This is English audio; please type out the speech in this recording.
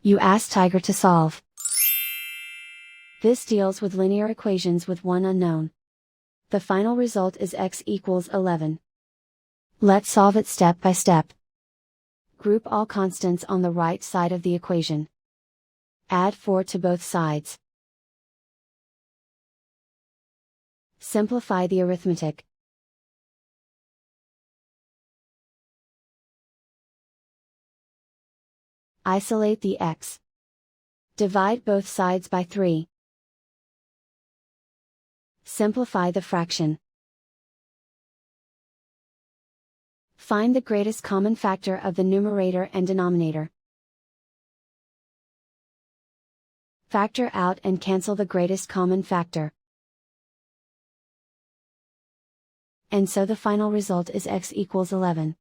You ask Tiger to solve. This deals with linear equations with one unknown. The final result is x equals 11. Let's solve it step by step. Group all constants on the right side of the equation. Add 4 to both sides. Simplify the arithmetic. Isolate the x. Divide both sides by 3. Simplify the fraction. Find the greatest common factor of the numerator and denominator. Factor out and cancel the greatest common factor. And so the final result is x equals 11.